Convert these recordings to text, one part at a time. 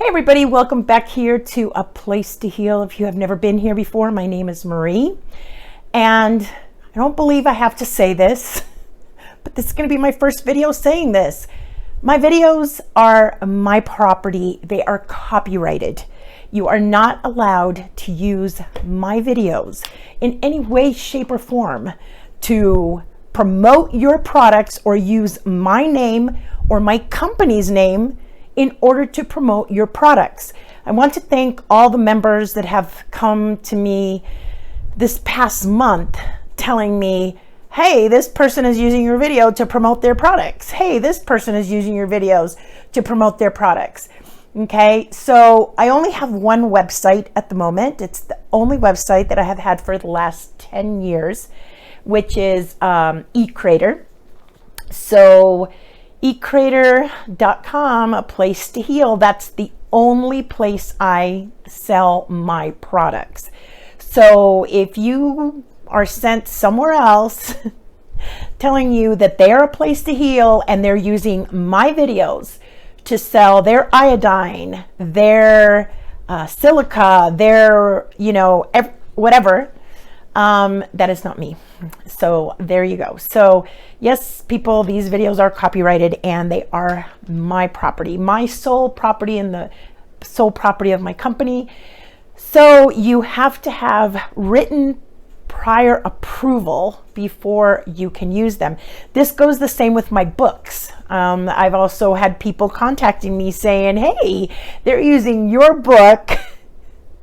Hey everybody, welcome back here to A Place to Heal. If you have never been here before, my name is Marie, and I don't believe I have to say this, but this is going to be my first video saying this. My videos are my property. They are copyrighted. You are not allowed to use my videos in any way, shape, or form to promote your products or use my name or my company's name in order to promote your products. I want to thank all the members that have come to me this past month telling me, hey, this person is using your video to promote their products. Hey, this person is using your videos to promote their products. Okay, so I only have one website at the moment. It's the only website that I have had for the last 10 years, which is eCreator. So eCreator.com, A Place to Heal, that's the only place I sell my products. So if you are sent somewhere else telling you that they're a place to heal and they're using my videos to sell their iodine, their silica, their, whatever, that is not me. So there you go. So yes, people, these videos are copyrighted and they are my property, my sole property and the sole property of my company. So you have to have written prior approval before you can use them. This goes the same with my books. I've also had people contacting me saying, hey, they're using your book,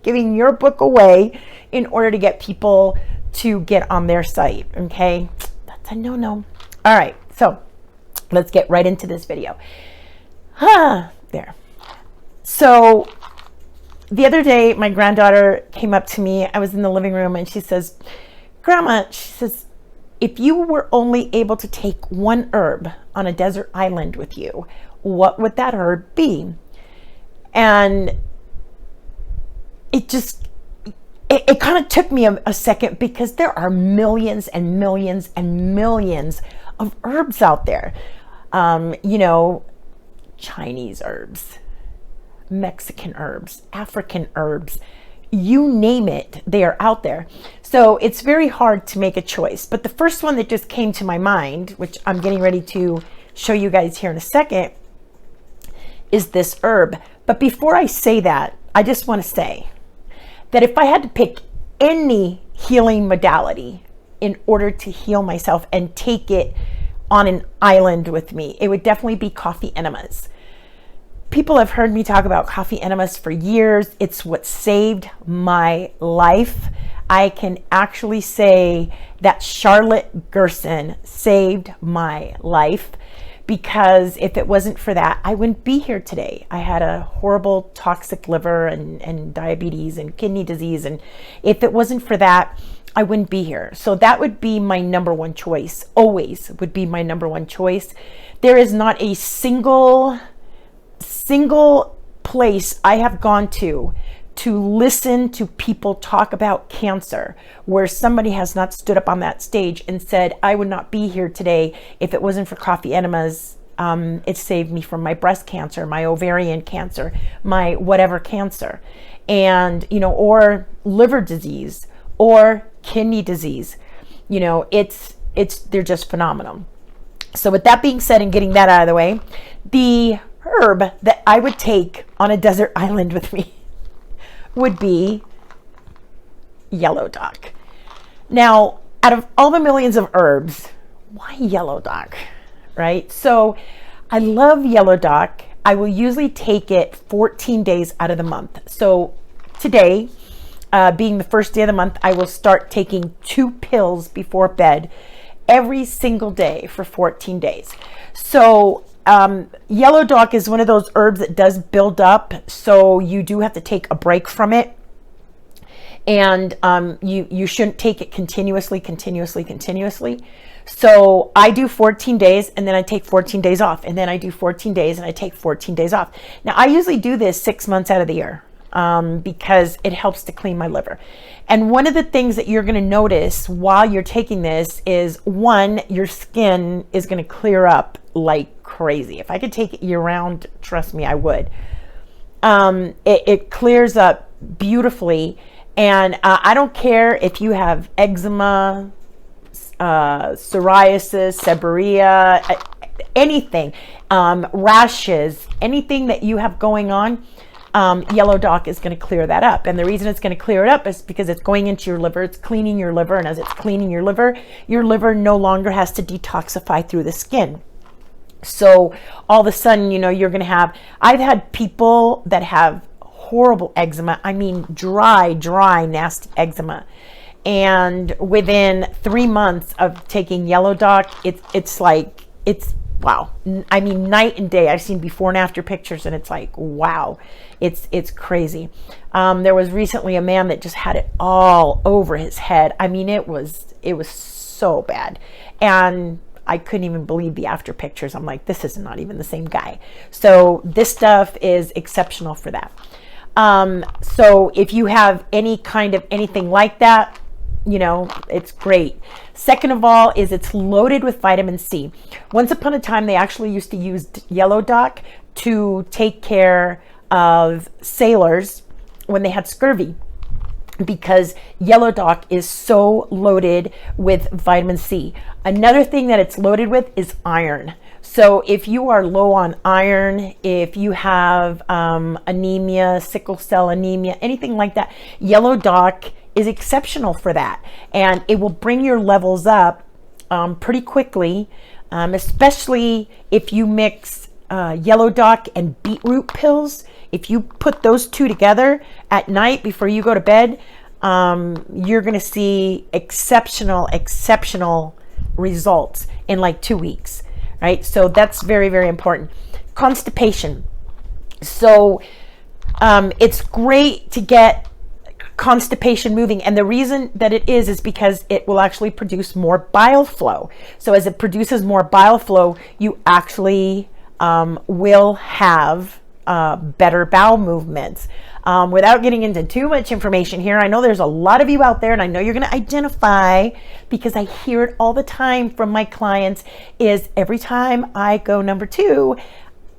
giving your book away in order to get people to get on their site. Okay, that's a no-no. All right, so let's get right into this video. There. So the other day, my granddaughter came up to me. I was in the living room and she says, Grandma, she says, if you were only able to take one herb on a desert island with you, what would that herb be? And it kind of took me a second, because there are millions and millions and millions of herbs out there. Chinese herbs, Mexican herbs, African herbs, you name it, they are out there. So it's very hard to make a choice. But the first one that just came to my mind, which I'm getting ready to show you guys here in a second, is this herb. But before I say that, I just want to say that if I had to pick any healing modality in order to heal myself and take it on an island with me, it would definitely be coffee enemas. People have heard me talk about coffee enemas for years. It's what saved my life. I can actually say that Charlotte Gerson saved my life, because if it wasn't for that, I wouldn't be here today. I had a horrible toxic liver and diabetes and kidney disease. And if it wasn't for that, I wouldn't be here. So that would be my number one choice. Always would be my number one choice. There is not a single place I have gone to listen to people talk about cancer where somebody has not stood up on that stage and said, I would not be here today if it wasn't for coffee enemas. It saved me from my breast cancer, my ovarian cancer, my whatever cancer, and, or liver disease or kidney disease. They're just phenomenal. So with that being said and getting that out of the way, the herb that I would take on a desert island with me would be yellow dock. Now, out of all the millions of herbs, why yellow dock, right? So I love yellow dock. I will usually take it 14 days out of the month. So today, being the first day of the month, I will start taking 2 pills before bed every single day for 14 days. So yellow dock is one of those herbs that does build up, so you do have to take a break from it, and you shouldn't take it continuously. So I do 14 days and then I take 14 days off, and then I do 14 days and I take 14 days off. Now I usually do this 6 months out of the year because it helps to clean my liver. And one of the things that you're going to notice while you're taking this is, one, your skin is going to clear up like crazy. If I could take it year round, trust me, I would. It clears up beautifully. And I don't care if you have eczema, psoriasis, seborrhea, anything, rashes, anything that you have going on, Yellow Dock is going to clear that up. And the reason it's going to clear it up is because it's going into your liver, it's cleaning your liver, and as it's cleaning your liver no longer has to detoxify through the skin. So all of a sudden, you know, you're going to have, I've had people that have horrible eczema. I mean, dry, nasty eczema. And within 3 months of taking Yellow Dock, it's like, it's wow. I mean, night and day. I've seen before and after pictures, and it's like, wow, it's crazy. There was recently a man that just had it all over his head. I mean, it was so bad. And I couldn't even believe the after pictures. I'm like, this is not even the same guy. So this stuff is exceptional for that. So if you have any kind of anything like that, you know, it's great. Second of all is it's loaded with vitamin C. Once upon a time, they actually used to use Yellow Dock to take care of sailors when they had scurvy, because Yellow Dock is so loaded with vitamin C. Another thing that it's loaded with is iron. So if you are low on iron, if you have anemia, sickle cell anemia, anything like that, Yellow Dock is exceptional for that. And it will bring your levels up pretty quickly, especially if you mix Yellow Dock and beetroot pills. If you put those two together at night before you go to bed, you're going to see exceptional results in like 2 weeks, right? So that's very, very important. Constipation. So it's great to get constipation moving, and the reason that it is because it will actually produce more bile flow. So as it produces more bile flow, you actually will have better bowel movements. Without getting into too much information here, I know there's a lot of you out there, and I know you're going to identify, because I hear it all the time from my clients, is every time I go number 2,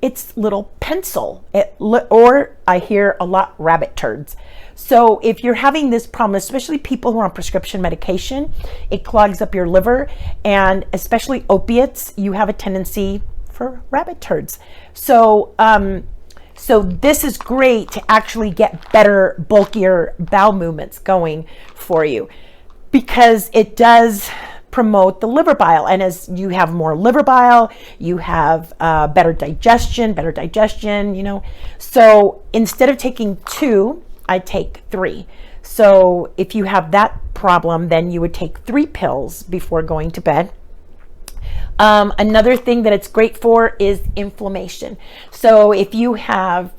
it's little pencil, or I hear a lot rabbit turds. So if you're having this problem, especially people who are on prescription medication, it clogs up your liver, and especially opiates, you have a tendency for rabbit turds. So so this is great to actually get better, bulkier bowel movements going for you, because it does promote the liver bile. And as you have more liver bile, you have better digestion, you know. So instead of taking 2, I take 3. So if you have that problem, then you would take 3 pills before going to bed. Another thing that it's great for is inflammation. So if you have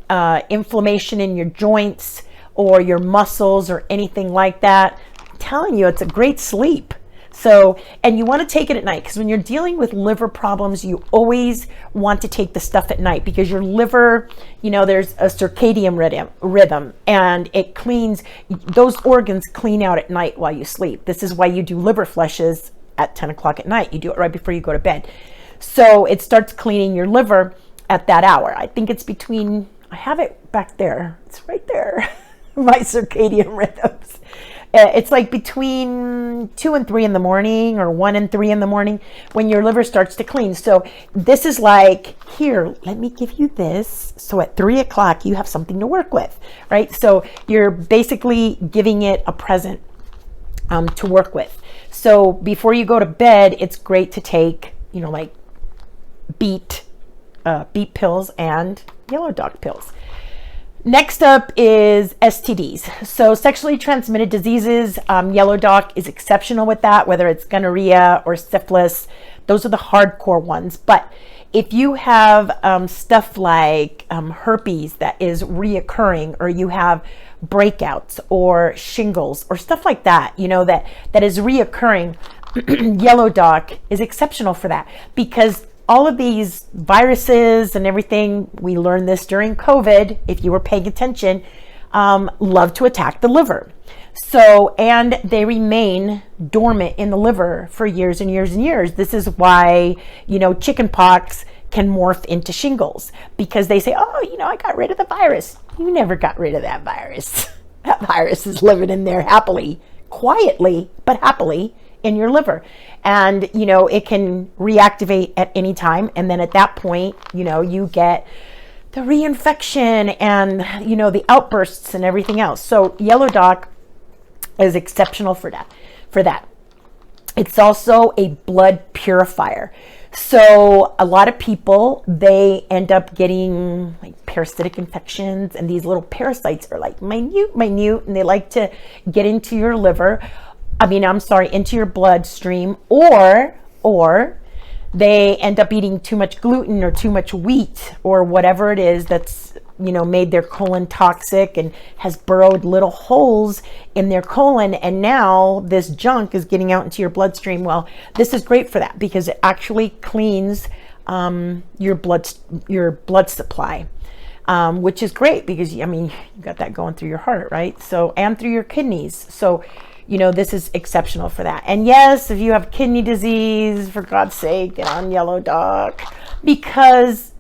inflammation in your joints or your muscles or anything like that, I'm telling you, it's a great sleep. So, and you want to take it at night, because when you're dealing with liver problems, you always want to take the stuff at night, because your liver, you know, there's a circadian rhythm, and it cleans, those organs clean out at night while you sleep. This is why you do liver flushes at 10 o'clock at night. You do it right before you go to bed. So it starts cleaning your liver at that hour. I think it's between, I have it back there. It's right there. My circadian rhythms. It's like between 2 and 3 in the morning, or 1 and 3 in the morning, when your liver starts to clean. So this is like, here, let me give you this. So at 3 o'clock, you have something to work with, right? So you're basically giving it a present to work with. So before you go to bed, it's great to take, you know, like beet pills and Yellow Dock pills. Next up is STDs. So sexually transmitted diseases, Yellow Dock is exceptional with that, whether it's gonorrhea or syphilis. Those are the hardcore ones. But if you have stuff like herpes that is reoccurring, or you have breakouts or shingles or stuff like that, you know, that is reoccurring, Yellow Dock is exceptional for that, because all of these viruses and everything, we learned this during COVID, if you were paying attention, love to attack the liver. So, and they remain dormant in the liver for years and years and years. This is why, you know, chicken pox can morph into shingles because they say, oh, you know, I got rid of the virus. You never got rid of that virus. That virus is living in there happily, quietly, but happily in your liver. And, you know, it can reactivate at any time. And then at that point, you know, you get the reinfection and, you know, the outbursts and everything else. So Yellow Dock is exceptional for that. It's also a blood purifier. So a lot of people, they end up getting like parasitic infections, and these little parasites are like minute, and they like to get into your liver. Into your bloodstream, or they end up eating too much gluten or too much wheat or whatever it is that's, you know, made their colon toxic and has burrowed little holes in their colon. And now this junk is getting out into your bloodstream. Well, this is great for that because it actually cleans your blood supply, which is great because, I mean, you got that going through your heart, right? So, and through your kidneys. So, you know, this is exceptional for that. And yes, if you have kidney disease, for God's sake, get on Yellow Dock, because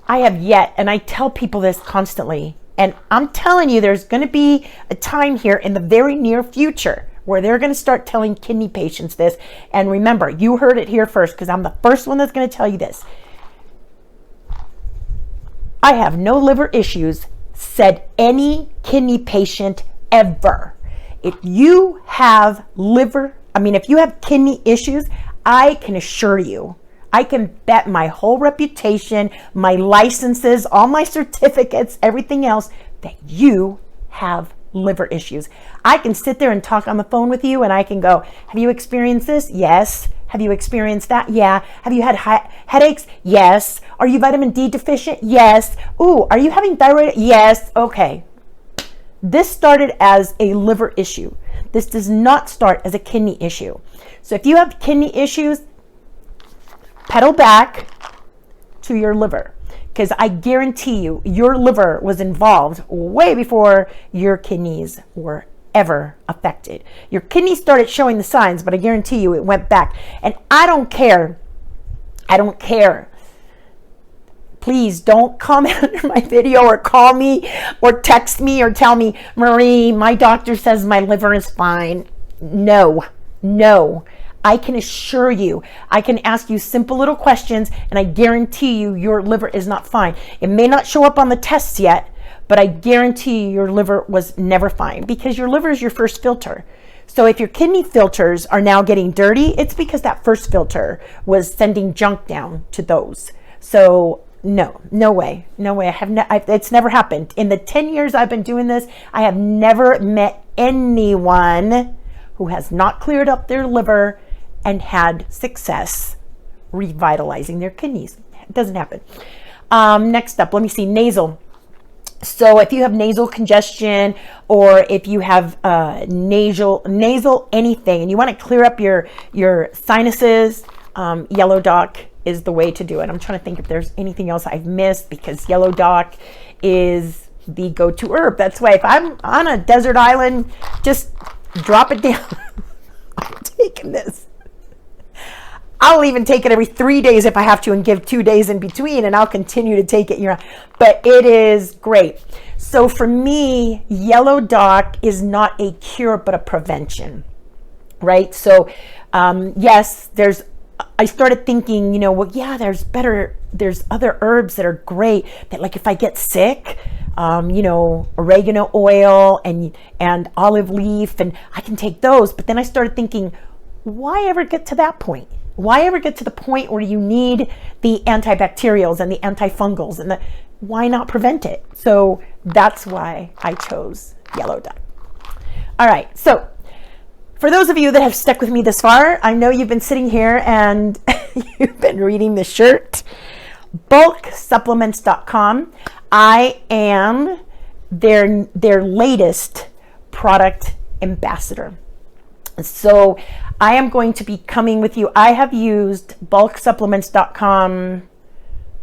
I have yet, and I tell people this constantly, and I'm telling you, there's going to be a time here in the very near future where they're going to start telling kidney patients this. And remember, you heard it here first, because I'm the first one that's going to tell you this. I have no liver issues, said any kidney patient ever. If you have if you have kidney issues, I can assure you, I can bet my whole reputation, my licenses, all my certificates, everything else, that you have liver issues. I can sit there and talk on the phone with you and I can go, have you experienced this? Yes. Have you experienced that? Yeah. Have you had headaches? Yes. Are you vitamin D deficient? Yes. Ooh, are you having thyroid? Yes. Okay. This started as a liver issue. This does not start as a kidney issue. So if you have kidney issues, pedal back to your liver, because I guarantee you, your liver was involved way before your kidneys were ever affected. Your kidneys started showing the signs, but I guarantee you it went back. And I don't care. Please don't comment under my video or call me or text me or tell me, Marie, my doctor says my liver is fine. No. I can assure you, I can ask you simple little questions and I guarantee you your liver is not fine. It may not show up on the tests yet, but I guarantee you your liver was never fine because your liver is your first filter. So if your kidney filters are now getting dirty, it's because that first filter was sending junk down to those. So no way. It's never happened. In the 10 years I've been doing this, I have never met anyone who has not cleared up their liver and had success revitalizing their kidneys. It doesn't happen. Next up, let me see, nasal. So if you have nasal congestion or if you have nasal anything and you want to clear up your sinuses, Yellow Dock is the way to do it. I'm trying to think if there's anything else I've missed because Yellow Dock is the go-to herb. That's why if I'm on a desert island, just drop it down. I'm taking this. I'll even take it every 3 days if I have to and give 2 days in between, and I'll continue to take it year-round. But it is great. So for me, Yellow Dock is not a cure, but a prevention, right? So yes, I started thinking, there's other herbs that are great that, like, if I get sick, oregano oil and olive leaf, and I can take those. But then I started thinking, why ever get to that point? Why ever get to the point where you need the antibacterials and the antifungals and why not prevent it? So that's why I chose Yellow Dock. All right. So for those of you that have stuck with me this far, I know you've been sitting here and you've been reading the shirt. BulkSupplements.com. I am their latest product ambassador. So I am going to be coming with you. I have used BulkSupplements.com,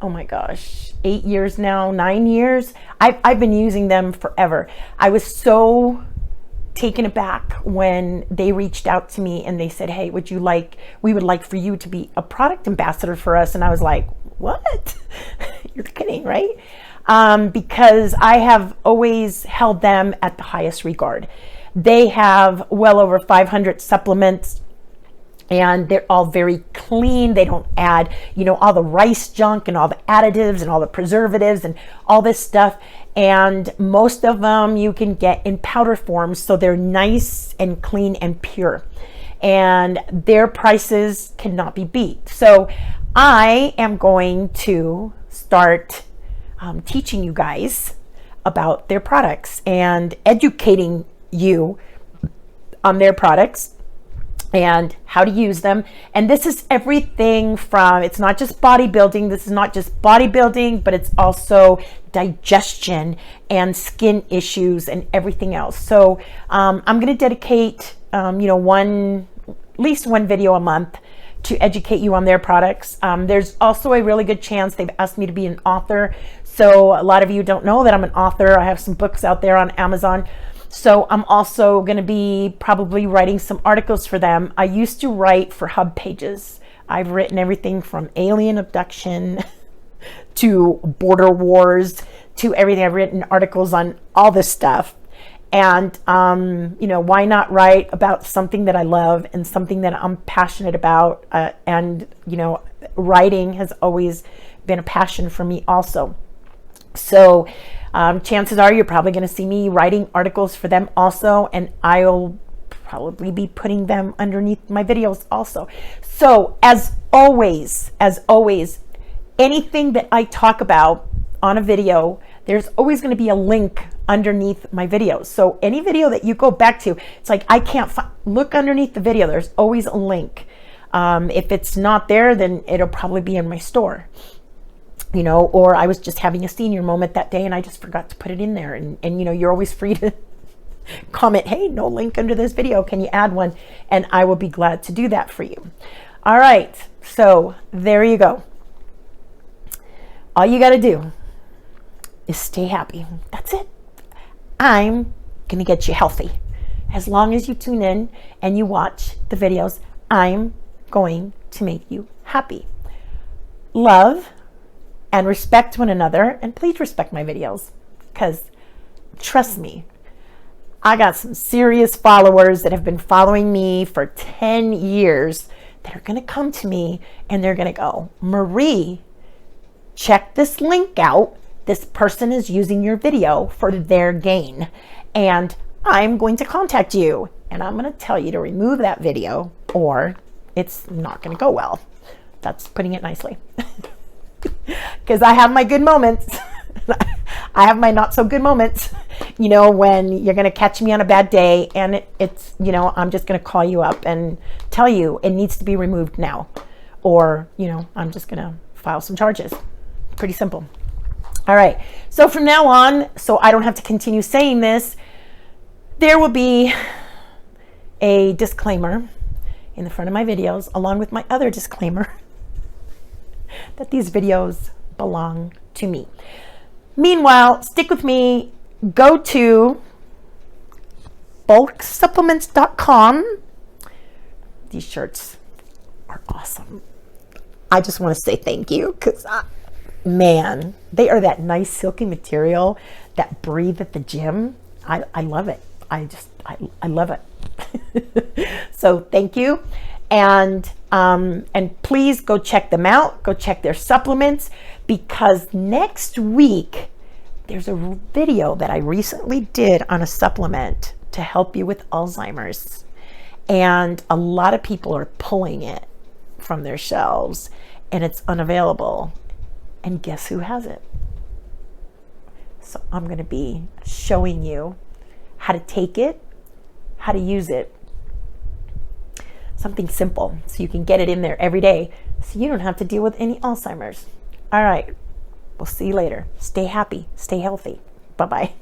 oh my gosh, 8 years now, 9 years. I've been using them forever. I was so taken aback when they reached out to me and they said, hey, we would like for you to be a product ambassador for us. And I was like, what? You're kidding, right? Because I have always held them at the highest regard. They have well over 500 supplements, and they're all very clean. They don't add, all the rice junk and all the additives and all the preservatives and all this stuff. And most of them you can get in powder form, so they're nice and clean and pure. And their prices cannot be beat. So I am going to start teaching you guys about their products and educating you on their products and how to use them. And this is everything from, it's not just bodybuilding. This is not just bodybuilding, but it's also digestion and skin issues and everything else. So I'm going to dedicate, at least one video a month to educate you on their products. There's also a really good chance they've asked me to be an author. So a lot of you don't know that I'm an author. I have some books out there on Amazon. So I'm also going to be probably writing some articles for them. I used to write for Hub Pages. I've written everything from alien abduction to border wars to everything. I've written articles on all this stuff. And, why not write about something that I love and something that I'm passionate about? Writing has always been a passion for me also. So chances are you're probably going to see me writing articles for them also, and I'll probably be putting them underneath my videos also. So as always, anything that I talk about on a video, there's always going to be a link underneath my videos. So any video that you go back to, it's like I can't look underneath the video. There's always a link. If it's not there, then it'll probably be in my store. Or I was just having a senior moment that day and I just forgot to put it in there. And you're always free to comment, hey, no link under this video. Can you add one? And I will be glad to do that for you. All right. So there you go. All you got to do is stay happy. That's it. I'm going to get you healthy. As long as you tune in and you watch the videos, I'm going to make you happy. Love and respect one another, and please respect my videos, because trust me, I got some serious followers that have been following me for 10 years that are going to come to me and they're going to go, Marie, check this link out. This person is using your video for their gain, and I'm going to contact you and I'm going to tell you to remove that video or it's not going to go well. That's putting it nicely. Because I have my good moments. I have my not so good moments, when you're going to catch me on a bad day and it's, I'm just going to call you up and tell you it needs to be removed now. Or, I'm just going to file some charges. Pretty simple. All right. So from now on, so I don't have to continue saying this, there will be a disclaimer in the front of my videos, along with my other disclaimer that these videos belong to me. Meanwhile, stick with me. Go to bulksupplements.com. These shirts are awesome. I just want to say thank you because, man, they are that nice silky material that breathe at the gym. I love it. I love it. So thank you. And please go check them out. Go check their supplements, because next week there's a video that I recently did on a supplement to help you with Alzheimer's. And a lot of people are pulling it from their shelves and it's unavailable. And guess who has it? So I'm going to be showing you how to take it, how to use it. Something simple so you can get it in there every day so you don't have to deal with any Alzheimer's. All right. We'll see you later. Stay happy. Stay healthy. Bye-bye.